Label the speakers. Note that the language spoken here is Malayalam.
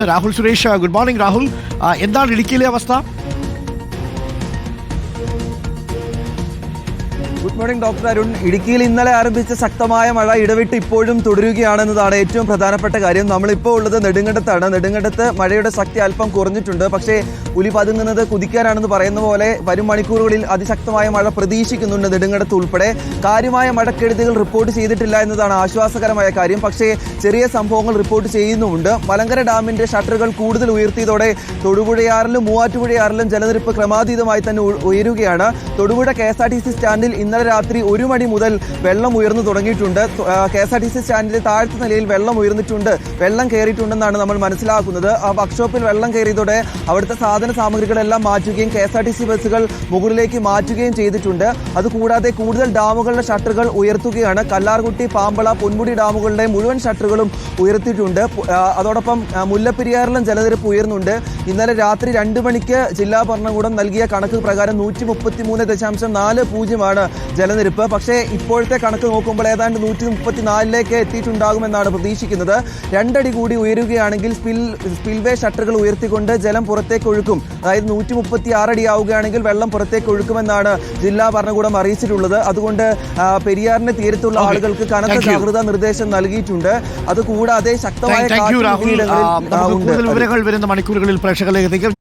Speaker 1: Rahul Suresh, good morning Rahul. എന്താണ് ഇടുക്കിയിലെ അവസ്ഥ?
Speaker 2: Good morning doctor Arun. ഇടുക്കിയിൽ ഇന്നലെ ആരംഭിച്ച ശക്തമായ മഴ ഇടവിട്ട് ഇപ്പോഴും തുടരുകയാണെന്നതാണ് ഏറ്റവും പ്രധാനപ്പെട്ട കാര്യം. നമ്മളിപ്പോൾ ഉള്ളത് നെടുങ്കണ്ടത്താണ്. നെടുങ്കണ്ടത്ത് മഴയുടെ ശക്തി അല്പം കുറഞ്ഞിട്ടുണ്ട്. പക്ഷേ പുലി പതുങ്ങുന്നത് കുതിക്കാനാണെന്ന് പറയുന്ന പോലെ വരും മണിക്കൂറുകളിൽ അതിശക്തമായ മഴ പ്രതീക്ഷിക്കുന്നുണ്ട് നെടുങ്കണ്ടത്ത് ഉൾപ്പെടെ. കാര്യമായ മഴക്കെടുതികൾ റിപ്പോർട്ട് ചെയ്തിട്ടില്ല എന്നതാണ് ആശ്വാസകരമായ കാര്യം. പക്ഷേ ചെറിയ സംഭവങ്ങൾ റിപ്പോർട്ട് ചെയ്യുന്നുമുണ്ട്. മലങ്കര ഡാമിന്റെ ഷട്ടറുകൾ കൂടുതൽ ഉയർത്തിയതോടെ തൊടുപുഴയാറിലും മൂവാറ്റുപുഴയാറിലും ജലനിരപ്പ് ക്രമാതീതമായി തന്നെ ഉയരുകയാണ്. തൊടുപുഴ KSRTC സ്റ്റാൻഡിൽ ഇന്നലെ രാത്രി 1 മണി മുതൽ വെള്ളം ഉയർന്നു തുടങ്ങിയിട്ടുണ്ട്. KSRTC സ്റ്റാൻഡിലെ താഴത്തെ നിലയിൽ വെള്ളം ഉയർന്നിട്ടുണ്ട്, വെള്ളം കയറിയിട്ടുണ്ടെന്നാണ് നമ്മൾ മനസ്സിലാക്കുന്നത്. ആ വർക്ക്ഷോപ്പിൽ വെള്ളം കയറിയതോടെ അവിടുത്തെ സാധന സാമഗ്രികളെല്ലാം മാറ്റുകയും KSRTC ബസ്സുകൾ മുകളിലേക്ക് മാറ്റുകയും ചെയ്തിട്ടുണ്ട്. അതുകൂടാതെ കൂടുതൽ ഡാമുകളുടെ ഷട്ടറുകൾ ഉയർത്തുകയാണ്. കല്ലാർകുട്ടി, പാമ്പള, പൊന്മുടി ഡാമുകളുടെ മുഴുവൻ ഷട്ടറുകളും ഉയർത്തിയിട്ടുണ്ട്. അതോടൊപ്പം മുല്ലപ്പെരിയാറിലും ജലനിരപ്പ് ഉയർന്നുണ്ട്. ഇന്നലെ രാത്രി 2 മണിക്ക് ജില്ലാ ഭരണകൂടം നൽകിയ കണക്ക് പ്രകാരം 133.40 ജലനിരപ്പ്. പക്ഷേ ഇപ്പോഴത്തെ കണക്ക് നോക്കുമ്പോൾ ഏതാണ്ട് 134ലേക്ക് എത്തിയിട്ടുണ്ടാകുമെന്നാണ് പ്രതീക്ഷിക്കുന്നത്. 2 അടി കൂടി ഉയരുകയാണെങ്കിൽ സ്പിൽവേ ഷട്ടറുകൾ ഉയർത്തിക്കൊണ്ട് ജലം പുറത്തേക്ക് ഒഴുക്കും. അതായത് 136 അടി ആവുകയാണെങ്കിൽ വെള്ളം പുറത്തേക്ക് ഒഴുക്കുമെന്നാണ് ജില്ലാ ഭരണകൂടം അറിയിച്ചിട്ടുള്ളത്. അതുകൊണ്ട് പെരിയാറിന്റെ തീരത്തുള്ള ആളുകൾക്ക് കനത്ത ജാഗ്രതാ നിർദ്ദേശം നൽകിയിട്ടുണ്ട്. അതുകൂടാതെ ശക്തമായ
Speaker 1: വിവരങ്ങൾ വരുന്ന മണിക്കൂറുകളിൽ പ്രേക്ഷകരിലേക്ക് എത്തിക്കും.